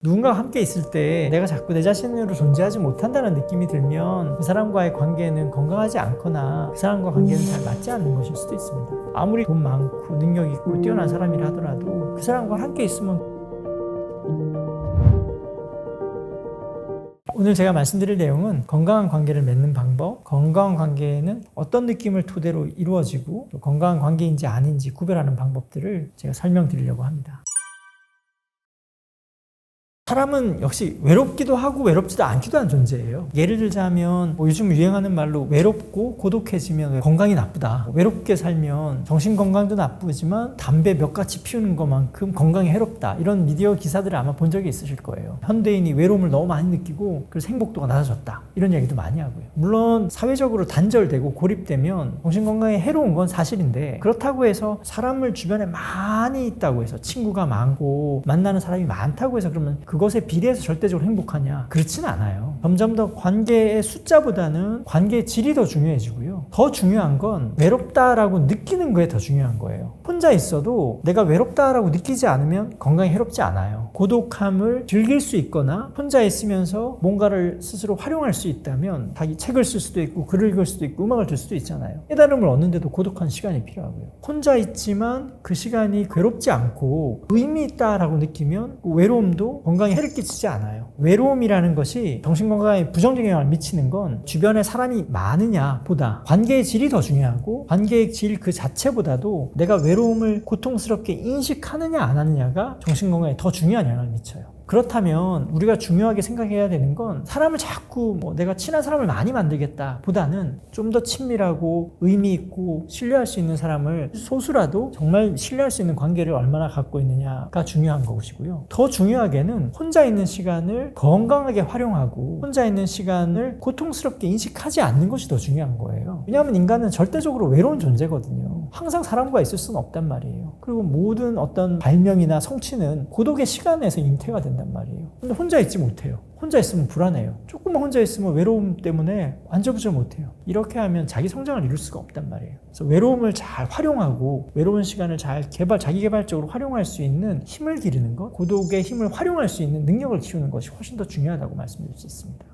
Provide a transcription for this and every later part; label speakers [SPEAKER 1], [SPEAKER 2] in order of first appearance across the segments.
[SPEAKER 1] 누군가와 함께 있을 때 내가 자꾸 내 자신으로 존재하지 못한다는 느낌이 들면 그 사람과의 관계는 건강하지 않거나 그 사람과 관계는 잘 맞지 않는 것일 수도 있습니다. 아무리 돈 많고 능력 있고 뛰어난 사람이라 하더라도 그 사람과 함께 있으면 오늘 제가 말씀드릴 내용은 건강한 관계를 맺는 방법, 건강한 관계는 어떤 느낌을 토대로 이루어지고 또 건강한 관계인지 아닌지 구별하는 방법들을 제가 설명드리려고 합니다. 사람은 역시 외롭기도 하고 외롭지도 않기도 한 존재예요. 예를 들자면 요즘 유행하는 말로 외롭고 고독해지면 건강이 나쁘다. 외롭게 살면 정신건강도 나쁘지만 담배 몇 가지 피우는 것만큼 건강에 해롭다. 이런 미디어 기사들을 아마 본 적이 있으실 거예요. 현대인이 외로움을 너무 많이 느끼고 그래서 행복도가 낮아졌다. 이런 얘기도 많이 하고요. 물론 사회적으로 단절되고 고립되면 정신건강에 해로운 건 사실인데 그렇다고 해서 사람을 주변에 많이 있다고 해서 친구가 많고 만나는 사람이 많다고 해서 그러면 그것에 비례해서 절대적으로 행복하냐? 그렇진 않아요. 점점 더 관계의 숫자보다는 관계의 질이 더 중요해지고요. 더 중요한 건 외롭다라고 느끼는 거에 더 중요한 거예요. 혼자 있어도 내가 외롭다라고 느끼지 않으면 건강에 해롭지 않아요. 고독함을 즐길 수 있거나 혼자 있으면서 뭔가를 스스로 활용할 수 있다면 자기 책을 쓸 수도 있고 글을 읽을 수도 있고 음악을 들 수도 있잖아요. 깨달음을 얻는데도 고독한 시간이 필요하고요. 혼자 있지만 그 시간이 괴롭지 않고 의미 있다라고 느끼면 그 외로움도 건강에 해를 끼치지 않아요. 외로움이라는 것이 정신건강에 부정적인 영향을 미치는 건 주변에 사람이 많으냐 보다 관계의 질이 더 중요하고 관계의 질 그 자체보다도 내가 외로움을 고통스럽게 인식하느냐 안 하느냐가 정신건강에 더 중요한 영향을 미쳐요. 그렇다면 우리가 중요하게 생각해야 되는 건 사람을 자꾸 내가 친한 사람을 많이 만들겠다 보다는 좀 더 친밀하고 의미 있고 신뢰할 수 있는 사람을 소수라도 정말 신뢰할 수 있는 관계를 얼마나 갖고 있느냐가 중요한 것이고요. 더 중요하게는 혼자 있는 시간을 건강하게 활용하고 혼자 있는 시간을 고통스럽게 인식하지 않는 것이 더 중요한 거예요. 왜냐하면 인간은 절대적으로 외로운 존재거든요. 항상 사람과 있을 수는 없단 말이에요. 그리고 모든 어떤 발명이나 성취는 고독의 시간에서 잉태가 된단 말이에요. 근데 혼자 있지 못해요. 혼자 있으면 불안해요. 조금만 혼자 있으면 외로움 때문에 안절부절 못해요. 이렇게 하면 자기 성장을 이룰 수가 없단 말이에요. 그래서 외로움을 잘 활용하고 외로운 시간을 잘 자기 개발적으로 활용할 수 있는 힘을 기르는 것, 고독의 힘을 활용할 수 있는 능력을 키우는 것이 훨씬 더 중요하다고 말씀드릴 수 있습니다.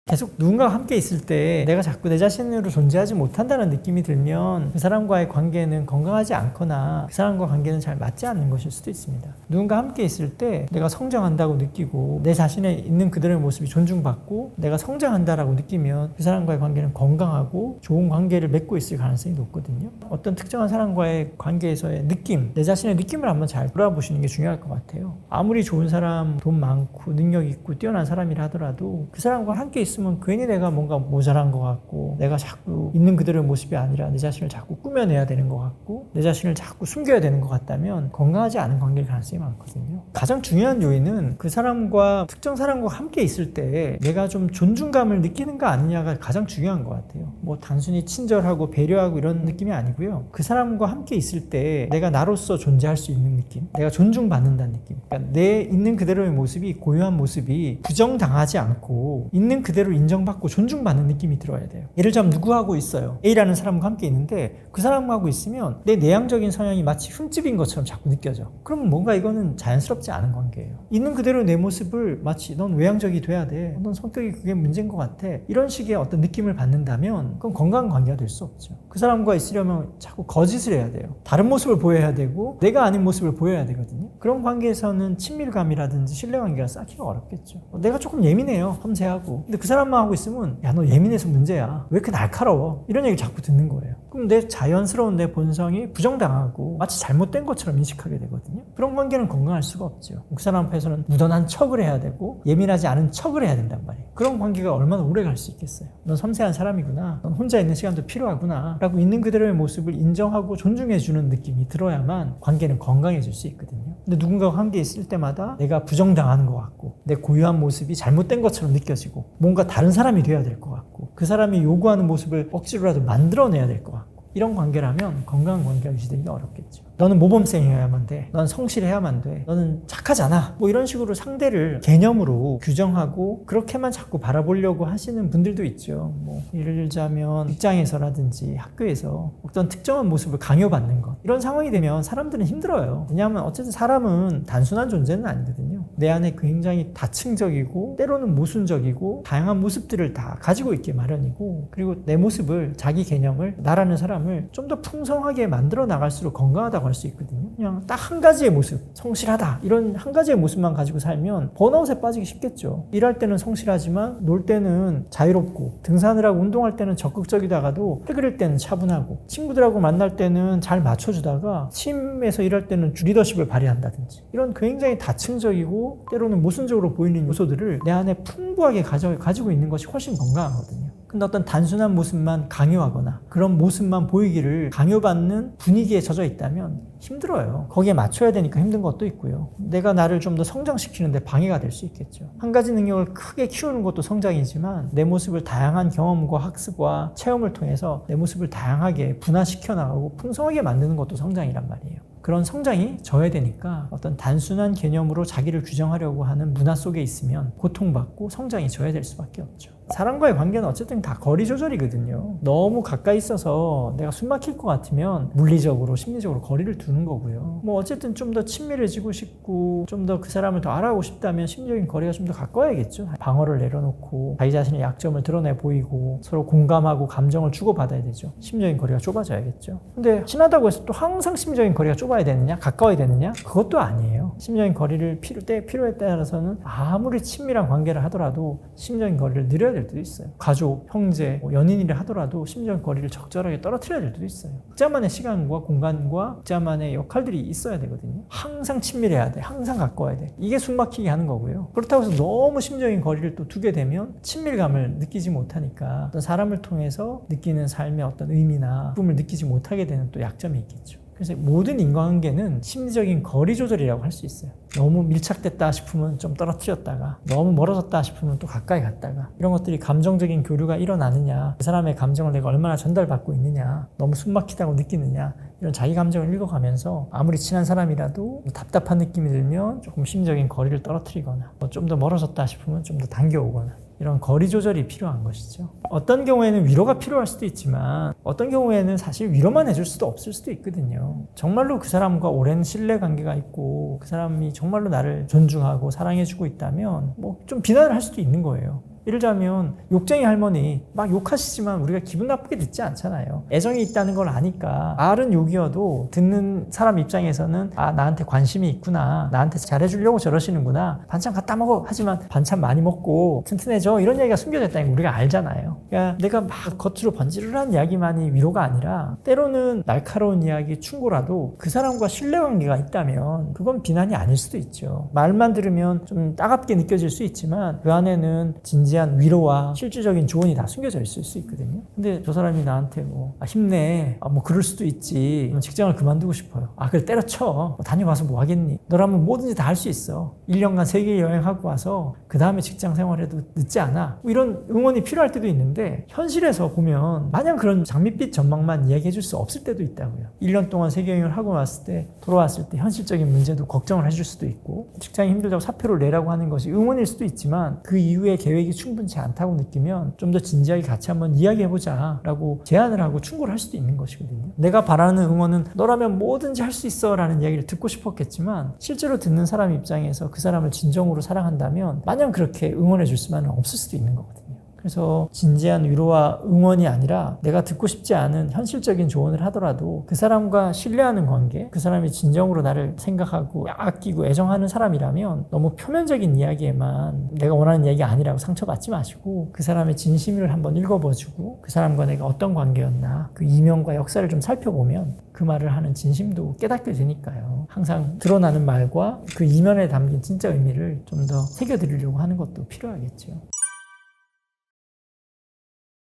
[SPEAKER 1] 계속 누군가와 함께 있을 때 내가 자꾸 내 자신으로 존재하지 못한다는 느낌이 들면 그 사람과의 관계는 건강하지 않거나 그 사람과 관계는 잘 맞지 않는 것일 수도 있습니다. 누군가와 함께 있을 때 내가 성장한다고 느끼고 내 자신에 있는 그들의 모습이 존중받고 내가 성장한다라고 느끼면 그 사람과의 관계는 건강하고 좋은 관계를 맺고 있을 가능성이 높거든요. 어떤 특정한 사람과의 관계에서의 느낌, 내 자신의 느낌을 한번 잘 돌아보시는 게 중요할 것 같아요. 아무리 좋은 사람, 돈 많고 능력 있고 뛰어난 사람이라 하더라도 그 사람과 함께 있으면 괜히 내가 뭔가 모자란 것 같고 내가 자꾸 있는 그대로의 모습이 아니라 내 자신을 자꾸 꾸며내야 되는 것 같고 내 자신을 자꾸 숨겨야 되는 것 같다면 건강하지 않은 관계일 가능성이 많거든요. 가장 중요한 요인은 그 사람과 특정 사람과 함께 있을 때 내가 좀 존중감을 느끼는가 아니냐가 가장 중요한 것 같아요. 단순히 친절하고 배려하고 이런 느낌이 아니고요. 그 사람과 함께 있을 때 내가 나로서 존재할 수 있는 느낌, 내가 존중받는다는 느낌, 그러니까 내 있는 그대로의 모습이 고유한 모습이 부정당하지 않고 있는 그대로 인정받고 존중받는 느낌이 들어야 돼요. 예를 들자면 누구하고 있어요. A라는 사람과 함께 있는데 그 사람하고 있으면 내 내향적인 성향이 마치 흠집인 것처럼 자꾸 느껴져. 그러면 뭔가 이거는 자연스럽지 않은 관계예요. 있는 그대로 내 모습을 마치 넌 외향적이 돼야 돼. 넌 성격이 그게 문제인 것 같아. 이런 식의 어떤 느낌을 받는다면 그건 건강한 관계가 될 수 없죠. 그 사람과 있으려면 자꾸 거짓을 해야 돼요. 다른 모습을 보여야 되고 내가 아닌 모습을 보여야 되거든요. 그런 관계에서는 친밀감이라든지 신뢰관계가 쌓기가 어렵겠죠. 내가 조금 예민해요. 섬세하고. 근데 그 사람만 하고 있으면 야, 너 예민해서 문제야. 왜 이렇게 날카로워? 이런 얘기 자꾸 듣는 거예요. 그럼 내 자연스러운 내 본성이 부정당하고 마치 잘못된 것처럼 인식하게 되거든요. 그런 관계는 건강할 수가 없죠. 그 사람 앞에서는 무던한 척을 해야 되고 예민하지 않은 척을 해야 된단 말이에요. 그런 관계가 얼마나 오래 갈 수 있겠어요. 넌 섬세한 사람이구나. 넌 혼자 있는 시간도 필요하구나. 라고 있는 그대로의 모습을 인정하고 존중해주는 느낌이 들어야만 관계는 건강해질 수 있거든요. 근데 누군가와 함께 있을 때마다 내가 부정당하는 것 같고 내 고유한 모습이 잘못된 것처럼 느껴지고 뭔가 다른 사람이 돼야 될 것 같고 그 사람이 요구하는 모습을 억지로라도 만들어내야 될 것 같고 이런 관계라면 건강한 관계가 유지되기가 어렵겠죠. 너는 모범생이어야만 돼. 넌 성실해야만 돼. 너는 착하잖아. 뭐 이런 식으로 상대를 개념으로 규정하고 그렇게만 자꾸 바라보려고 하시는 분들도 있죠. 뭐 예를 들자면 직장에서라든지 학교에서 어떤 특정한 모습을 강요받는 것. 이런 상황이 되면 사람들은 힘들어요. 왜냐하면 어쨌든 사람은 단순한 존재는 아니거든요. 내 안에 굉장히 다층적이고 때로는 모순적이고 다양한 모습들을 다 가지고 있기 마련이고, 그리고 내 모습을, 자기 개념을, 나라는 사람을 좀 더 풍성하게 만들어 나갈수록 건강하다고 할 수 있거든요. 그냥 딱 한 가지의 모습, 성실하다, 이런 한 가지의 모습만 가지고 살면 번아웃에 빠지기 쉽겠죠. 일할 때는 성실하지만 놀 때는 자유롭고, 등산을 하고 운동할 때는 적극적이다가도 해그릴 때는 차분하고, 친구들하고 만날 때는 잘 맞춰주다가 팀에서 일할 때는 리더십을 발휘한다든지, 이런 굉장히 다층적이고 때로는 모순적으로 보이는 요소들을 내 안에 풍부하게 가지고 있는 것이 훨씬 건강하거든요. 근데 어떤 단순한 모습만 강요하거나 그런 모습만 보이기를 강요받는 분위기에 젖어 있다면 힘들어요. 거기에 맞춰야 되니까 힘든 것도 있고요. 내가 나를 좀 더 성장시키는데 방해가 될 수 있겠죠. 한 가지 능력을 크게 키우는 것도 성장이지만 내 모습을 다양한 경험과 학습과 체험을 통해서 내 모습을 다양하게 분화시켜 나가고 풍성하게 만드는 것도 성장이란 말이에요. 그런 성장이 저해되니까 어떤 단순한 개념으로 자기를 규정하려고 하는 문화 속에 있으면 고통받고 성장이 저해될 수밖에 없죠. 사람과의 관계는 어쨌든 다 거리 조절이거든요. 너무 가까이 있어서 내가 숨 막힐 것 같으면 물리적으로, 심리적으로 거리를 두는 거고요. 뭐 어쨌든 좀 더 친밀해지고 싶고 좀 더 그 사람을 더 알아보고 싶다면 심리적인 거리가 좀 더 가까워야겠죠. 방어를 내려놓고 자기 자신의 약점을 드러내 보이고 서로 공감하고 감정을 주고받아야 되죠. 심리적인 거리가 좁아져야겠죠. 근데 친하다고 해서 또 항상 심리적인 거리가 좁아야 되느냐? 가까워야 되느냐? 그것도 아니에요. 심리적인 거리를 필요에 따라서는 아무리 친밀한 관계를 하더라도 심리적인 거리를 늘려야 될 때도 있어요. 가족, 형제, 연인이라 하더라도 심리적인 거리를 적절하게 떨어뜨려야 될 때도 있어요. 각자만의 시간과 공간과 각자만의 역할들이 있어야 되거든요. 항상 친밀해야 돼. 항상 가까워야 돼. 이게 숨막히게 하는 거고요. 그렇다고 해서 너무 심리적인 거리를 또 두게 되면 친밀감을 느끼지 못하니까 어떤 사람을 통해서 느끼는 삶의 어떤 의미나 기쁨을 느끼지 못하게 되는 또 약점이 있겠죠. 그래서 모든 인간관계는 심리적인 거리 조절이라고 할 수 있어요. 너무 밀착됐다 싶으면 좀 떨어뜨렸다가, 너무 멀어졌다 싶으면 또 가까이 갔다가, 이런 것들이 감정적인 교류가 일어나느냐, 그 사람의 감정을 내가 얼마나 전달받고 있느냐, 너무 숨막히다고 느끼느냐, 이런 자기 감정을 읽어가면서 아무리 친한 사람이라도 답답한 느낌이 들면 조금 심리적인 거리를 떨어뜨리거나, 좀 더 멀어졌다 싶으면 좀 더 당겨오거나, 이런 거리 조절이 필요한 것이죠. 어떤 경우에는 위로가 필요할 수도 있지만 어떤 경우에는 사실 위로만 해줄 수도 없을 수도 있거든요. 정말로 그 사람과 오랜 신뢰관계가 있고 그 사람이 정말로 나를 존중하고 사랑해주고 있다면 뭐 좀 비난을 할 수도 있는 거예요. 예를 들자면 욕쟁이 할머니 막 욕하시지만 우리가 기분 나쁘게 듣지 않잖아요. 애정이 있다는 걸 아니까 말은 욕이어도 듣는 사람 입장에서는 아, 나한테 관심이 있구나, 나한테 잘해주려고 저러시는구나, 반찬 갖다 먹어 하지만 반찬 많이 먹고 튼튼해져, 이런 얘기가 숨겨져 있다는 걸 우리가 알잖아요. 그러니까 내가 막 겉으로 번지르르한 이야기만이 위로가 아니라 때로는 날카로운 이야기, 충고라도 그 사람과 신뢰관계가 있다면 그건 비난이 아닐 수도 있죠. 말만 들으면 좀 따갑게 느껴질 수 있지만 그 안에는 진지한 위로와 실질적인 조언이 다 숨겨져 있을 수 있거든요. 근데 저 사람이 나한테 힘내, 뭐 그럴 수도 있지, 직장을 그만두고 싶어요, 그래 때려쳐, 다녀와서 뭐 하겠니, 너라면 뭐든지 다 할 수 있어, 1년간 세계 여행하고 와서 그 다음에 직장 생활해도 늦지 않아, 뭐 이런 응원이 필요할 때도 있는데 현실에서 보면 마냥 그런 장밋빛 전망만 이야기해 줄 수 없을 때도 있다고요. 1년 동안 세계 여행을 하고 왔을 때, 돌아왔을 때 현실적인 문제도 걱정을 해줄 수도 있고, 직장이 힘들다고 사표를 내라고 하는 것이 응원일 수도 있지만 그 이후에 계획이 충분치 않다고 느끼면 좀 더 진지하게 같이 한번 이야기해보자 라고 제안을 하고 충고를 할 수도 있는 것이거든요. 내가 바라는 응원은 너라면 뭐든지 할 수 있어 라는 이야기를 듣고 싶었겠지만 실제로 듣는 사람 입장에서 그 사람을 진정으로 사랑한다면 마냥 그렇게 응원해 줄 수만은 없을 수도 있는 거거든요. 그래서 진지한 위로와 응원이 아니라 내가 듣고 싶지 않은 현실적인 조언을 하더라도 그 사람과 신뢰하는 관계, 그 사람이 진정으로 나를 생각하고 아끼고 애정하는 사람이라면 너무 표면적인 이야기에만 내가 원하는 이야기 아니라고 상처받지 마시고 그 사람의 진심을 한번 읽어봐주고 그 사람과 내가 어떤 관계였나, 그 이면과 역사를 좀 살펴보면 그 말을 하는 진심도 깨닫게 되니까요. 항상 드러나는 말과 그 이면에 담긴 진짜 의미를 좀 더 새겨드리려고 하는 것도 필요하겠죠.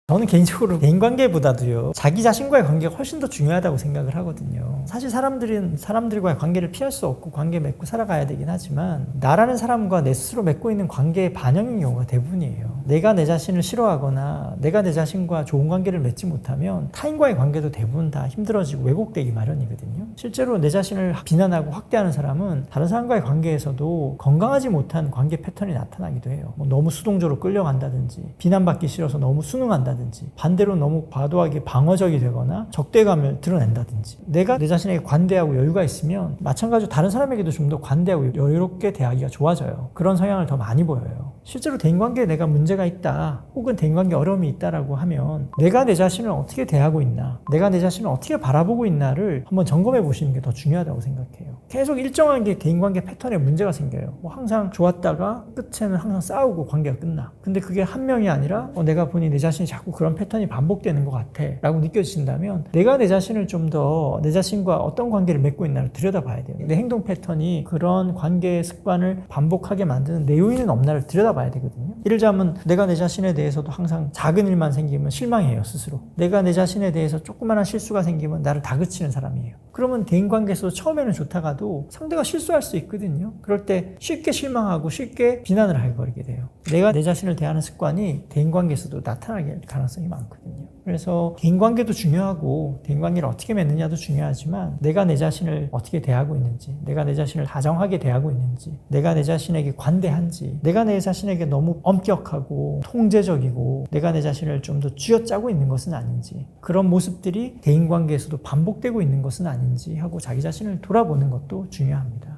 [SPEAKER 1] 저는 개인적으로 대인관계보다도요, 자기 자신과의 관계가 훨씬 더 중요하다고 생각을 하거든요. 사실 사람들은 사람들과의 관계를 피할 수 없고 관계 맺고 살아가야 되긴 하지만, 나라는 사람과 내 스스로 맺고 있는 관계의 반영인 경우가 대부분이에요. 내가 내 자신을 싫어하거나 내가 내 자신과 좋은 관계를 맺지 못하면 타인과의 관계도 대부분 다 힘들어지고 왜곡되기 마련이거든요. 실제로 내 자신을 비난하고 확대하는 사람은 다른 사람과의 관계에서도 건강하지 못한 관계 패턴이 나타나기도 해요. 뭐 너무 수동적으로 끌려간다든지, 비난받기 싫어서 너무 순응한다든지, 반대로 너무 과도하게 방어적이 되거나 적대감을 드러낸다든지. 내가 내 자신에게 관대하고 여유가 있으면 마찬가지로 다른 사람에게도 좀 더 관대하고 여유롭게 대하기가 좋아져요. 그런 성향을 더 많이 보여요. 실제로 대인관계에 내가 문제가 있다, 혹은 대인관계 어려움이 있다라고 하면 내가 내 자신을 어떻게 대하고 있나, 내가 내 자신을 어떻게 바라보고 있나를 한번 점검해 보시는 게 더 중요하다고 생각해요. 계속 일정한 게 대인관계 패턴에 문제가 생겨요. 뭐 항상 좋았다가 끝에는 항상 싸우고 관계가 끝나. 근데 그게 한 명이 아니라 내가 보니 내 자신이 자꾸 그런 패턴이 반복되는 것 같아 라고 느껴지신다면, 내가 내 자신을 좀 더 내 자신과 어떤 관계를 맺고 있나를 들여다봐야 돼요. 내 행동 패턴이 그런 관계 습관을 반복하게 만드는 내 요인은 없나를 들여다봐야 되거든요. 예를 들자면 내가 내 자신에 대해서도 항상 작은 일만 생기면 실망해요, 스스로. 내가 내 자신에 대해서 조그마한 실수가 생기면 나를 다그치는 사람이에요. 그러면 대인관계에서 처음에는 좋다가도 상대가 실수할 수 있거든요. 그럴 때 쉽게 실망하고 쉽게 비난을 해버리게 돼요. 내가 내 자신을 대하는 습관이 대인관계에서도 나타나게 가능성이 많거든요. 그래서 대인관계도 중요하고 대인관계를 어떻게 맺느냐도 중요하지만, 내가 내 자신을 어떻게 대하고 있는지, 내가 내 자신을 다정하게 대하고 있는지, 내가 내 자신에게 관대한지, 내가 내 자신에게 너무 엄격하고 통제적이고 내가 내 자신을 좀 더 쥐어짜고 있는 것은 아닌지, 그런 모습들이 대인관계에서도 반복되고 있는 것은 아닌지 하고 자기 자신을 돌아보는 것도 중요합니다.